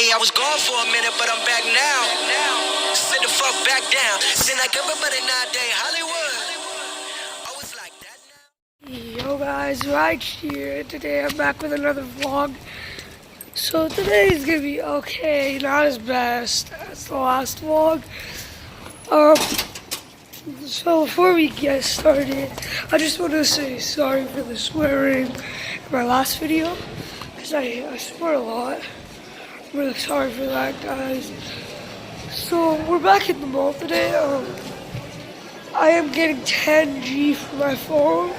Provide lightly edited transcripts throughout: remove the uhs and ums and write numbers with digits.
Hey, I was gone for a minute, but I'm back now. Sit the fuck back down. Sin like everybody nowadays. Hollywood. I was like that now. Yo guys, Right here. Today I'm back with another vlog. So today is gonna be okay, not as best as the last vlog. So before we get started, I just want to say sorry for the swearing in my last video, because I swear a lot. I'm really sorry for that, guys. So we're back in the mall today. I am getting 10G for my phone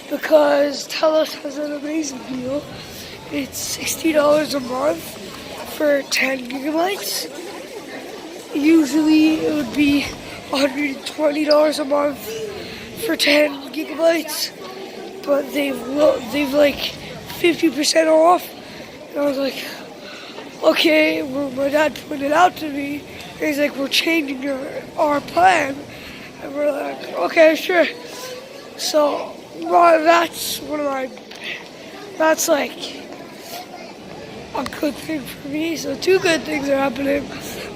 because TELUS has an amazing deal. It's $60 a month for 10 gigabytes. Usually it would be $120 a month for 10 gigabytes, but they've like 50% off. And I was like, okay, well, my dad pointed out to me, and he's like, we're changing our plan. And we're like, okay, sure. So that's like a good thing for me. So two good things are happening.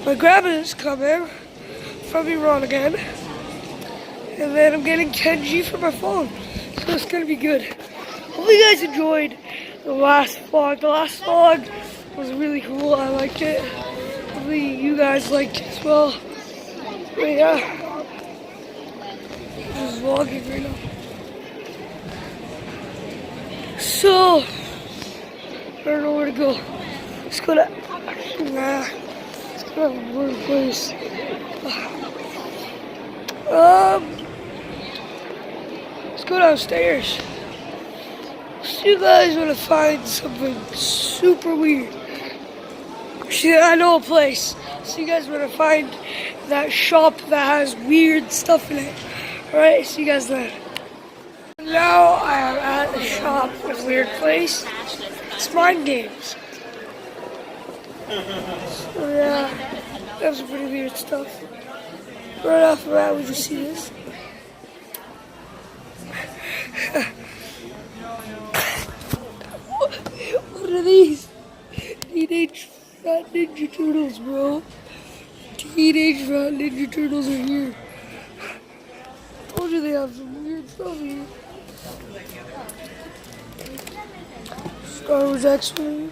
My grandma's coming from Iran again, and then I'm getting 10G for my phone, so it's gonna be good. Hope you guys enjoyed the last vlog. The last vlog was really cool. I liked it. Hopefully you guys liked it as well. But yeah, I'm just vlogging right now. So I don't know where to go. Let's go to let's go to a weird place. Let's go downstairs. So you guys want to find something super weird. I know a place. So you guys want to find that shop that has weird stuff in it. Alright, see you guys then. Now I am at the shop with a weird place. It's Mind Games. So yeah, that's some pretty weird stuff. Right off the bat, we just see this. What are these? Teenage Rat Ninja Turtles, bro. Teenage Rat Ninja Turtles are here. Told you they have some weird stuff here. Star Wars X-Wing.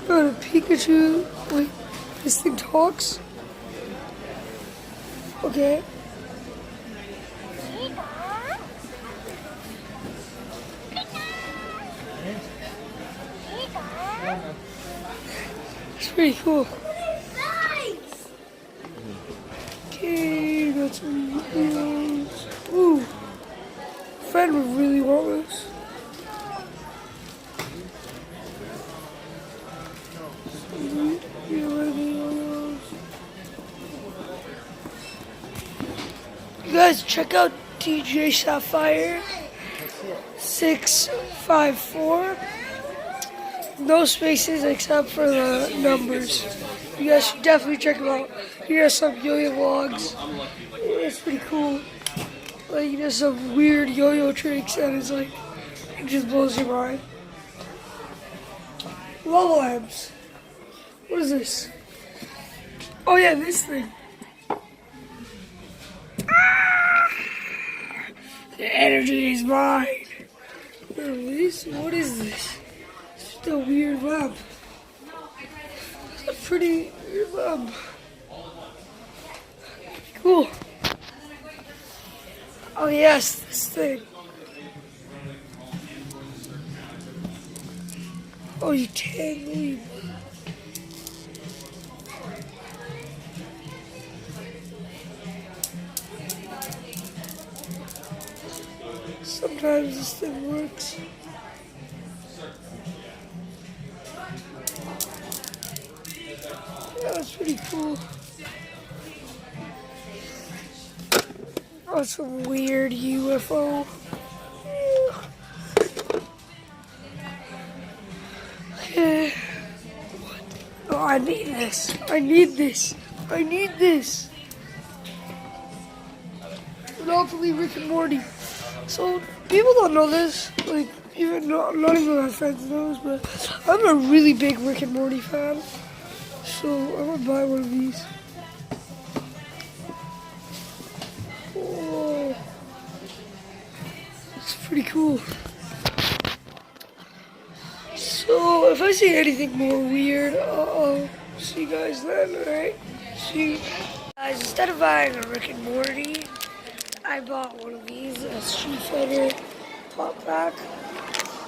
Got a Pikachu. Wait, this thing talks? Okay. It's pretty cool. Okay, got some videos. Ooh, Fred would really want this. You guys check out TJ Sapphire 654. No spaces except for the numbers. You guys should definitely check him out. He has some yo-yo vlogs. It's pretty cool. Like, he does some weird yo-yo tricks, and it's like, it just blows your mind. Wall lamps. What is this? Oh yeah, this thing. The energy is mine. What is this? It's just a weird lamp. It's a pretty weird lamp. Cool. Oh yes, this thing. Oh, you can't believe. Sometimes this thing works. Yeah, that's pretty cool. Oh, some weird UFO. Okay. What? Oh, I need this. I need this. I need this. Monopoly Rick and Morty. So people don't know this. Like, Even not even my friends knows, but I'm a really big Rick and Morty fan. So I'm gonna buy one of these. Oh, it's pretty cool. So if I see anything more weird, I'll see you guys then, alright? See you. Guys, instead of buying a Rick and Morty, I bought one of these, a Street Fighter pop pack.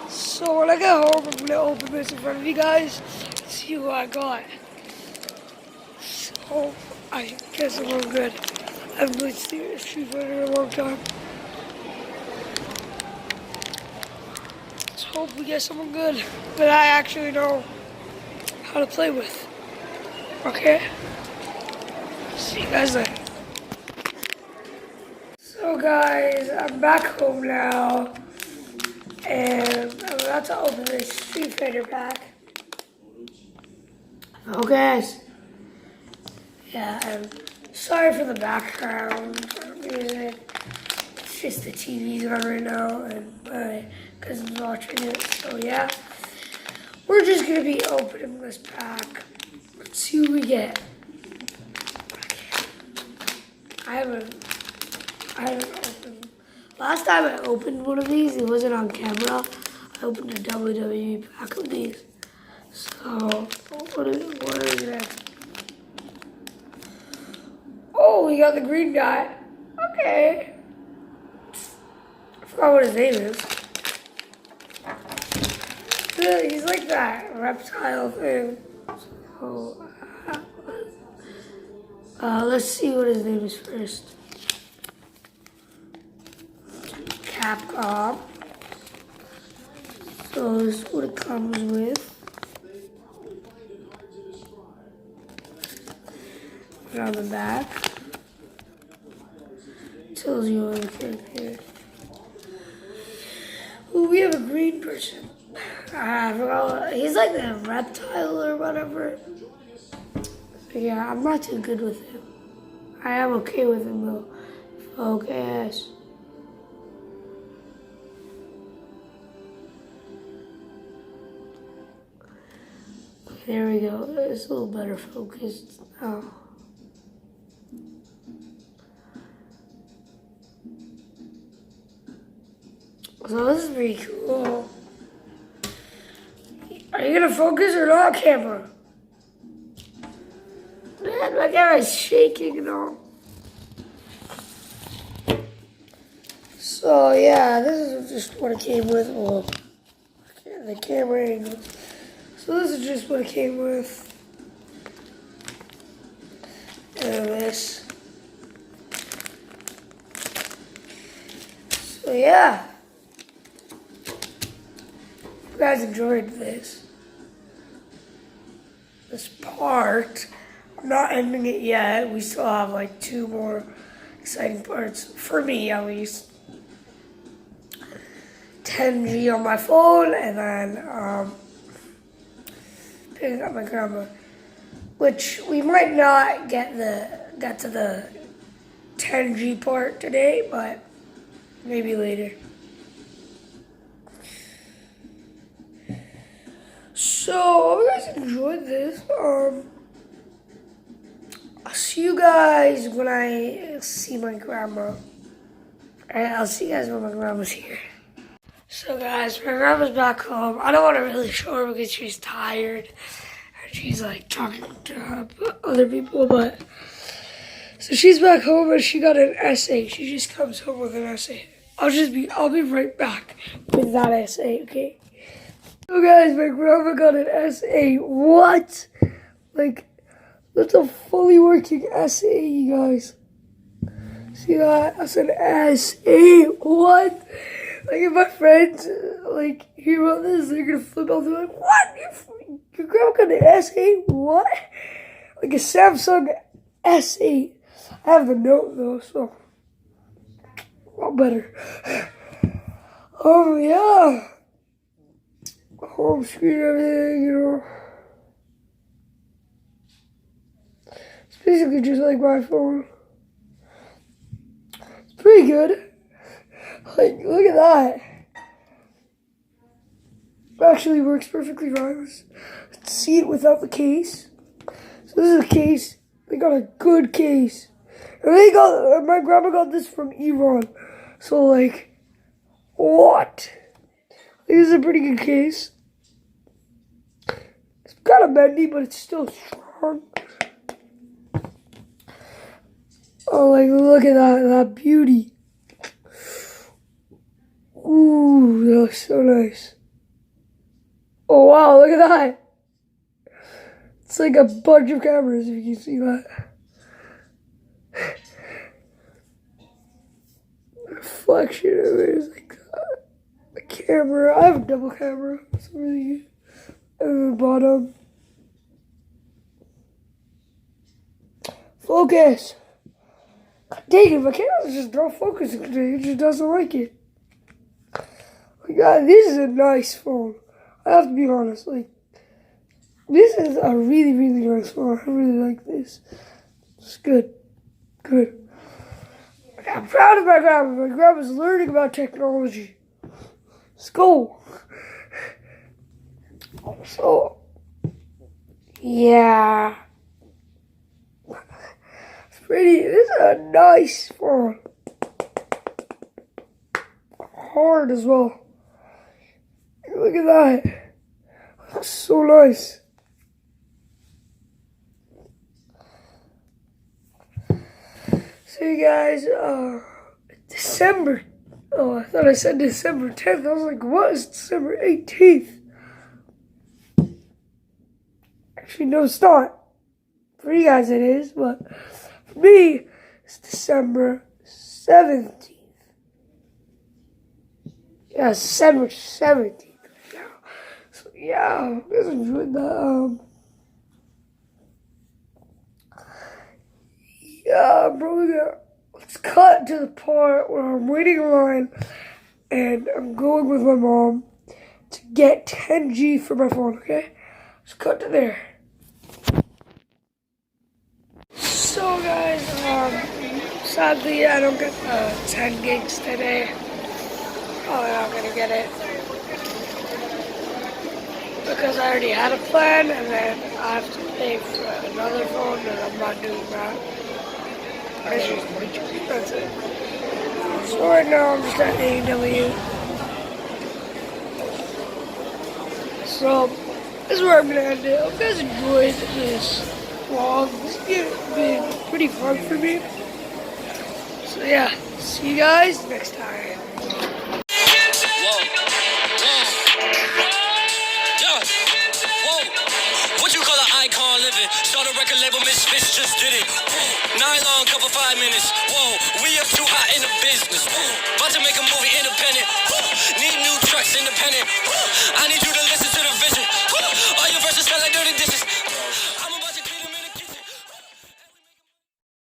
So when I get home, I'm gonna open this in front of you guys and see what I got. So I guess I'm all good. I haven't played Street Fighter in a long time. Let's hope we get someone good that I actually know how to play with. Okay? See you guys later. So guys, I'm back home now. And I'm about to open this Street Fighter pack. Oh guys. Yeah, I'm sorry for the background music. It's just the TV's on right now and my cousin's watching it. So yeah, we're just gonna be opening this pack. Let's see what we get. I haven't opened. Last time I opened one of these, it wasn't on camera. I opened a WWE pack of these. So what is it? Oh, we got the green guy. Okay. I forgot what his name is. He's like that reptile thing. So, let's see what his name is first. Capcom. So this is what it comes with. On the back. Tells you all the characters. Ooh, we have a green person. I forgot. He's like a reptile or whatever. But yeah, I'm not too good with him. I am okay with him though. Focus. There we go. It's a little better focused now. So this is pretty cool. Are you gonna focus or not, camera? Man, my camera's shaking and all. So yeah, this is just what it came with. Well, the camera angle. So this is just what it came with. And this. So yeah. If you guys enjoyed this part, I'm not ending it yet. We still have like 2 more exciting parts, for me at least. 10G on my phone, and then picking up my grandma, which we might not get to the 10G part today, but maybe later. So, I hope you guys enjoyed this. I'll see you guys when I see my grandma. And I'll see you guys when my grandma's here. So guys, my grandma's back home. I don't want to really show her because she's tired. And she's like talking to other people, but... So she's back home and she got an essay. She just comes home with an essay. I'll be right back with that essay, okay? So guys, my grandma got an essay. What? Like, that's a fully working essay, you guys. See that? That's an essay. What? Like, if my friends, like, hear about this, they're gonna flip out. They're like, what? Your grandma got an essay? What? Like a Samsung S8. I have the Note, though, so a lot better. Yeah. Home screen, everything, you know. It's basically just like my phone. It's pretty good. Like, look at that. actually works perfectly fine. Let's see it without the case. So this is a case. They got a good case. And my grandma got this from Iran. So like, what? This is a pretty good case. It's kind of bendy, but it's still strong. Oh, like, look at that beauty. Ooh, that looks so nice. Oh, wow, look at that. It's like a bunch of cameras, if you can see that. The reflection of it is like a camera. I have a double camera. It's really good. And the bottom. Focus. Dang it, my camera's just not focusing today. It just doesn't like it. My God, this is a nice phone. I have to be honest. Like, this is a really, really nice phone. I really like this. It's good. Good. I'm proud of my grandma. My grandma's learning about technology. Let's go. So, yeah. It's pretty. This is a nice phone. Hard as well. Look at that. It looks so nice. So you guys, December. Oh, I thought I said December 10th. I was like, what is December 18th? Actually, no, it's not. For you guys it is, but for me, it's December 17th. Yeah, December 17th. Yeah. So yeah, I hope you guys enjoyed that. Yeah, bro, let's cut to the part where I'm waiting in line and I'm going with my mom to get 10G for my phone, okay? Let's cut to there. So guys, sadly I don't get 10 gigs today. Probably not gonna get it because I already had a plan and then I have to pay for another phone and I'm not doing that. It's just way too expensive. So right now I'm just at AEW. So this is where I'm gonna end it. I hope you guys enjoyed this vlog. This has been pretty fun for me. So yeah, see you guys next time. Start a record label, Misfits just did it. Nylon cover 5 minutes. Whoa, we up too hot in the business.